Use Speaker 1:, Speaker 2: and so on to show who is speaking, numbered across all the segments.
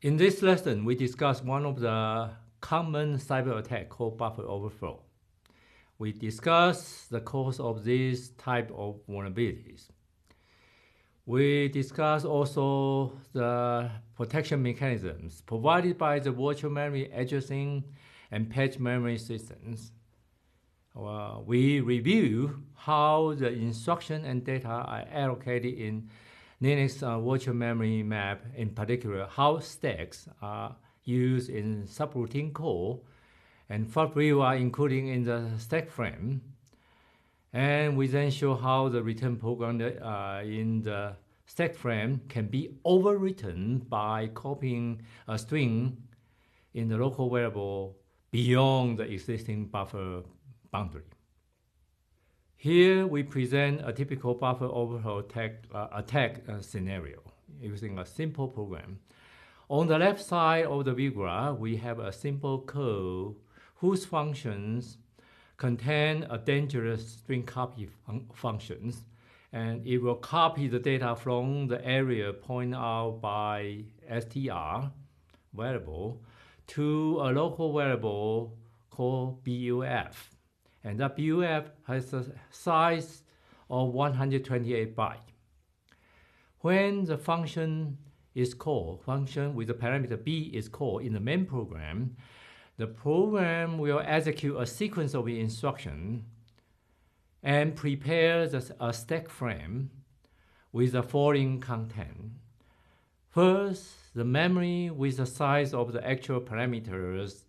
Speaker 1: In this lesson, we discuss one of the common cyber attacks called buffer overflow. We discuss the cause of this type of vulnerabilities. We discuss also the protection mechanisms provided by the virtual memory addressing and patch memory systems. We review how the instruction and data are allocated in Linux virtual memory map, in particular how stacks are used in subroutine code and what we are including in the stack frame. And we then show how the return program in the stack frame can be overwritten by copying a string in the local variable beyond the existing buffer boundary. Here we present a typical buffer overflow attack scenario using a simple program. On the left side of the view graph, we have a simple code whose functions contain a dangerous string copy functions, and it will copy the data from the area pointed out by str variable to a local variable called buf. And that buf has a size of 128 bytes. When the function is called, function with the parameter b is called in the main program, the program will execute a sequence of instructions and prepare a stack frame with the following content. First, the memory with the size of the actual parameters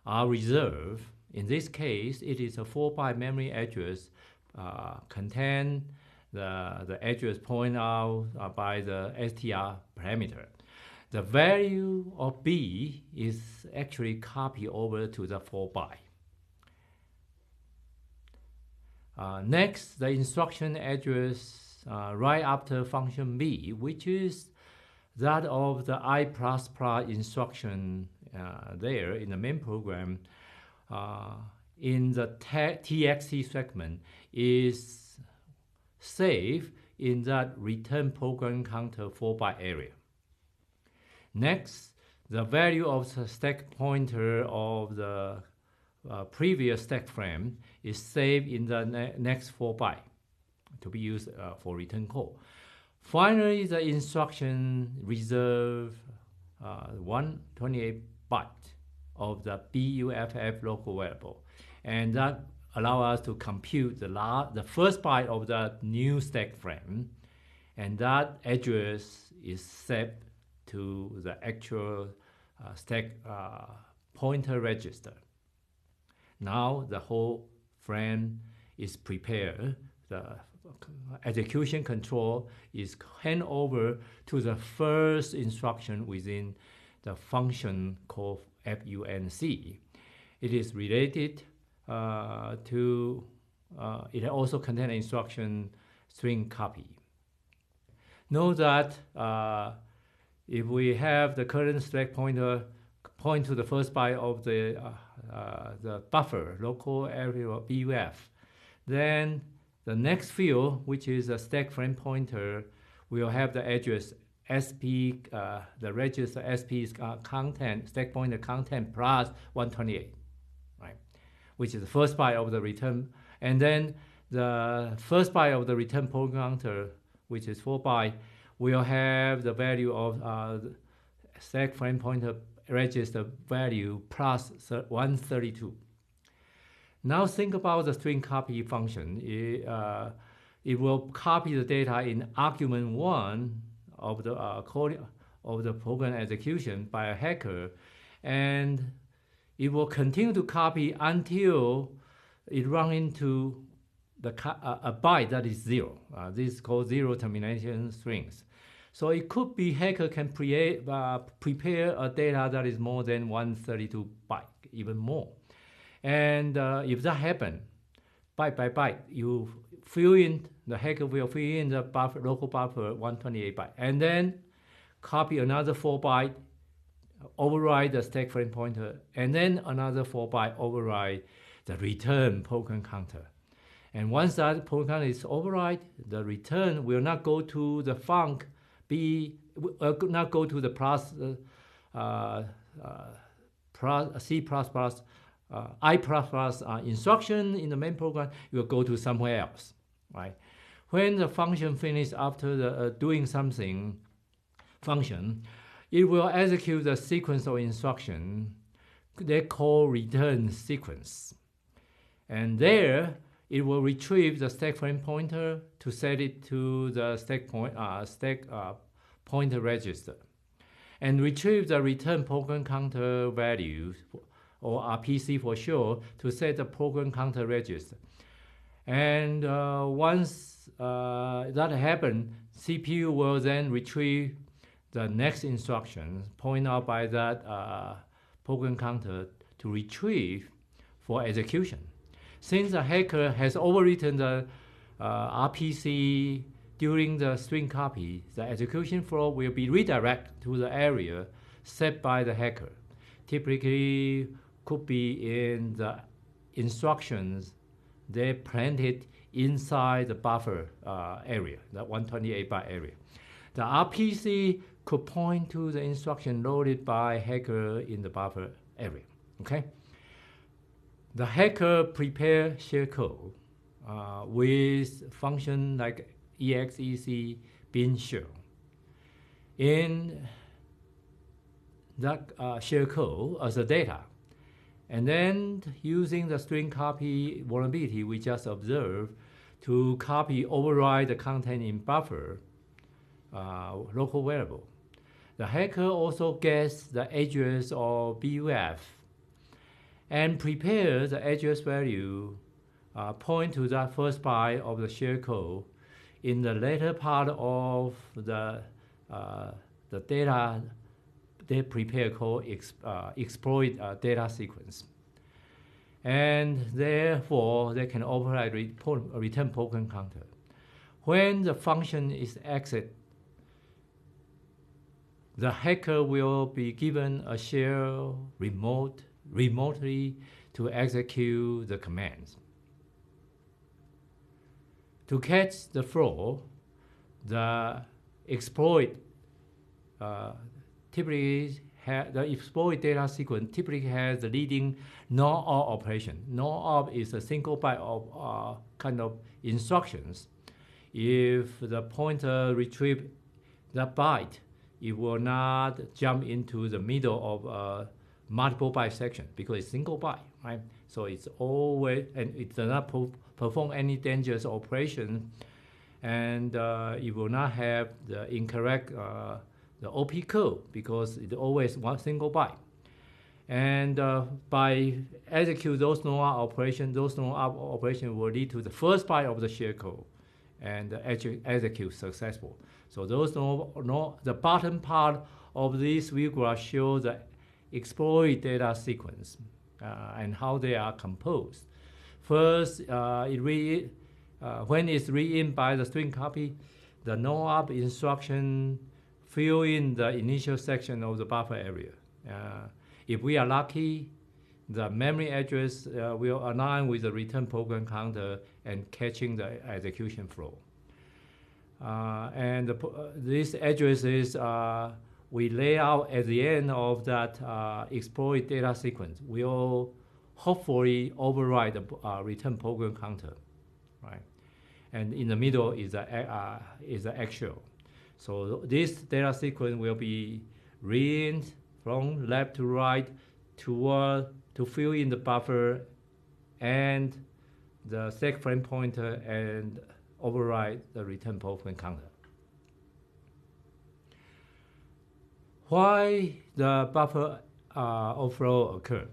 Speaker 1: are reserved. In this case, it is a 4-byte memory address contain the address pointed out by the str parameter. The value of b is actually copied over to the 4-byte. Next, the instruction address right after function b, which is that of the I++ instruction there in the main program, in the txt segment is saved in that return program counter 4-byte area. Next, the value of the stack pointer of the previous stack frame is saved in the next 4-byte to be used for return call. Finally, the instruction reserve 128 byte of the buff local variable, and that allows us to compute the first byte of the new stack frame, and that address is set to the actual stack pointer register. Now the whole frame is prepared. The execution control is handed over to the first instruction within the function called func. It is related to, it also contains instruction string copy. Note that if we have the current stack pointer point to the first byte of the buffer, local area buf, then the next field, which is a stack frame pointer, will have the address sp, the register sp's content, stack pointer content plus 128, right? Which is the first byte of the return. And then the first byte of the return program counter, which is 4-byte, will have the value of stack frame pointer register value plus 132. Now think about the string copy function. It will copy the data in argument 1 of the program execution by a hacker, and it will continue to copy until it runs into a byte that is 0. This is called zero termination strings. So it could be hacker can prepare a data that is more than 132 byte, even more. And if that happens, byte by byte, you fill in, the hacker will fill in the buffer, local buffer 128 byte, and then copy another 4-byte, override the stack frame pointer, and then another 4-byte override the return program counter. And once that program counter is override, the return will not go to the func, not go to the plus C++, I++ instruction in the main program, you will go to somewhere else, right? When the function finishes after the doing something function, it will execute the sequence of instruction they call return sequence. And there, it will retrieve the stack frame pointer to set it to the stack pointer register, and retrieve the return program counter value, or RPC for sure, to set the program counter register. And once that happens, CPU will then retrieve the next instruction pointed out by that program counter to retrieve for execution. Since the hacker has overwritten the RPC during the string copy, the execution flow will be redirected to the area set by the hacker. Typically, could be in the instructions they planted inside the buffer area, the 128-byte area. The RPC could point to the instruction loaded by hacker in the buffer area. Okay. The hacker prepare shellcode with function like exec bin shell. In that shellcode as a data, and then using the string copy vulnerability we just observed to copy override the content in buffer local variable. The hacker also gets the address of BUF and prepare the address value point to that first byte of the shellcode in the later part of the data they prepare called exploit data sequence. And therefore, they can override return program counter. When the function is exit, the hacker will be given a shell remotely to execute the commands. To catch the flow, the exploit the exploit data sequence typically has the leading NOR operation. NOR is a single byte of kind of instructions. If the pointer retrieves that byte, it will not jump into the middle of multiple byte section because it's single byte, right? So it's always, and it does not perform any dangerous operation, and it will not have the incorrect the OP code because it's always one single byte. And by execute those NOR operations, will lead to the first byte of the shellcode and execute successful. So those the bottom part of this view graph shows the exploit data sequence and how they are composed. First, when it's read in by the string copy, the NOR instruction fill in the initial section of the buffer area. If we are lucky, the memory address will align with the return program counter and catching the execution flow. And these addresses we lay out at the end of that exploit data sequence will hopefully override the return program counter, right? And in the middle is the actual. So this data sequence will be read from left to right to fill in the buffer and the stack frame pointer and override the return program counter. Why the buffer overflow occur?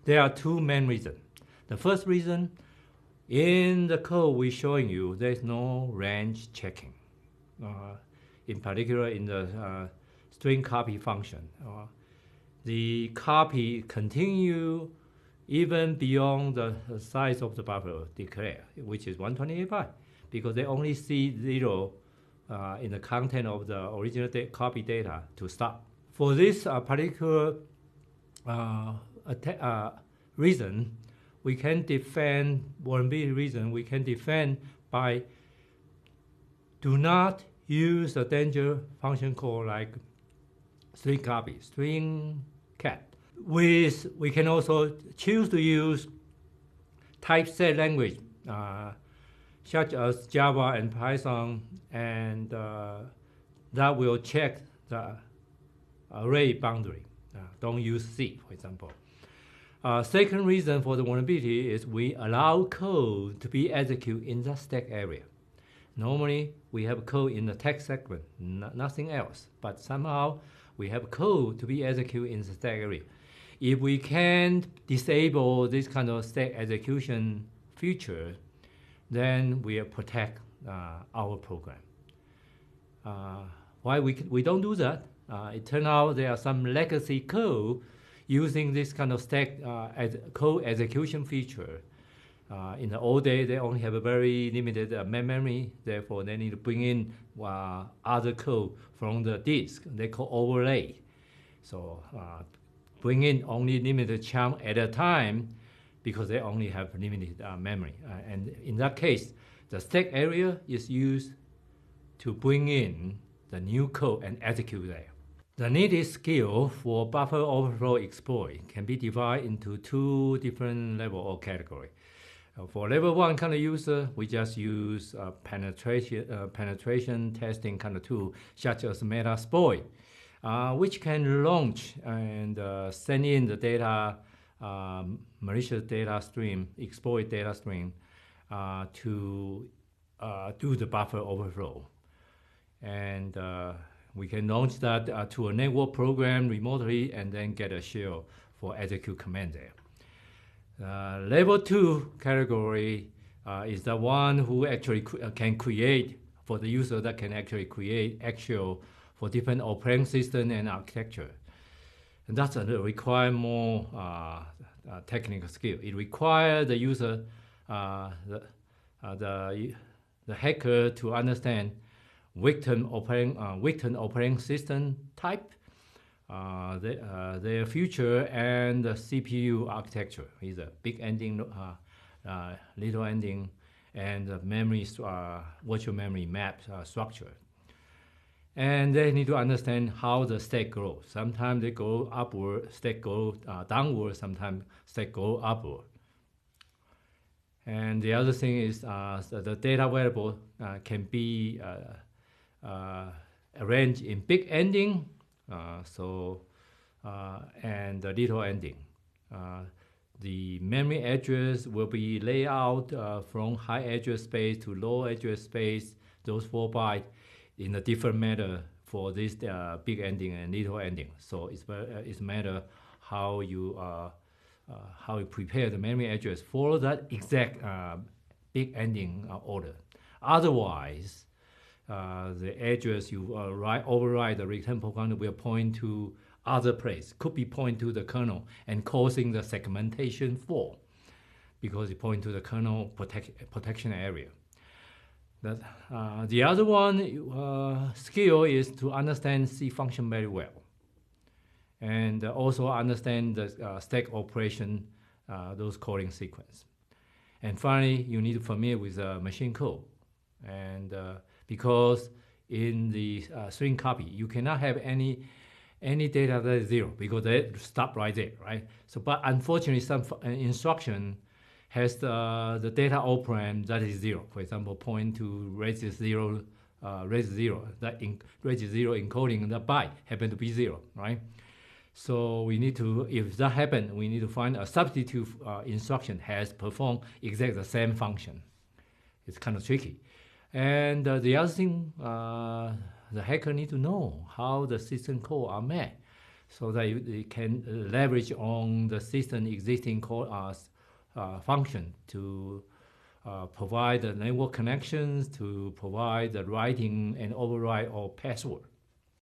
Speaker 1: There are two main reasons. The first reason, in the code we're showing you, there's no range checking. In particular, in the string copy function, the copy continue even beyond the size of the buffer declared, which is 128 byte, because they only see 0 in the content of the original copy data to stop. For this particular reason, we can defend, vulnerability reason, we can defend by do not use a danger function call like string copy, string cat. We can also choose to use typeset language such as Java and Python, and that will check the array boundary. Don't use C, for example. Second reason for the vulnerability is we allow code to be executed in the stack area. Normally, we have code in the text segment, nothing else. But somehow, we have code to be executed in the stack area. If we can disable this kind of stack execution feature, then we protect our program. Why we don't do that? It turns out there are some legacy code using this kind of stack code execution feature. In the old days, they only have a very limited memory. Therefore, they need to bring in other code from the disk. They call overlay. So bring in only limited chunk at a time because they only have limited memory. And in that case, the stack area is used to bring in the new code and execute there. The needed skill for buffer overflow exploit can be divided into two different levels or categories. For level 1 kind of user, we just use penetration testing kind of tool, such as Metasploit, which can launch and send in the data, malicious data stream, exploit data stream, to do the buffer overflow. And we can launch that to a network program remotely and then get a shell for execute command there. Level 2 category is the one who actually can create, for the user that can actually create actual for different operating system and architecture. And that's require more technical skill. It requires the user, the hacker, to understand victim operating system type, their future, and the CPU architecture. Is a big ending, little ending, and the memory virtual memory map structure. And they need to understand how the stack grows. Sometimes they go upward, stack go downward, sometimes stack go upward. And the other thing is the data variable can be arranged in big ending, and the little ending. The memory address will be laid out from high address space to low address space, those 4 bytes, in a different manner for this big ending and little ending. So it's a matter how you prepare the memory address for that exact big ending order. Otherwise, the address you override the return program will point to other place, could be point to the kernel and causing the segmentation fault because it point to the kernel protection area. The other one skill is to understand C function very well, and also understand the stack operation, those calling sequence. And finally, you need to familiar with machine code, and because in the string copy, you cannot have any data that is 0 because they stop right there, right? So, but unfortunately, some instruction has the data operand that is 0. For example, point to register 0, that register 0 encoding the byte happen to be 0, right? So we need to, if that happens, we need to find a substitute instruction has performed exactly the same function. It's kind of tricky. And the other thing, the hacker need to know how the system code are made so that they can leverage on the system existing code function to provide the network connections, to provide the writing and override or password.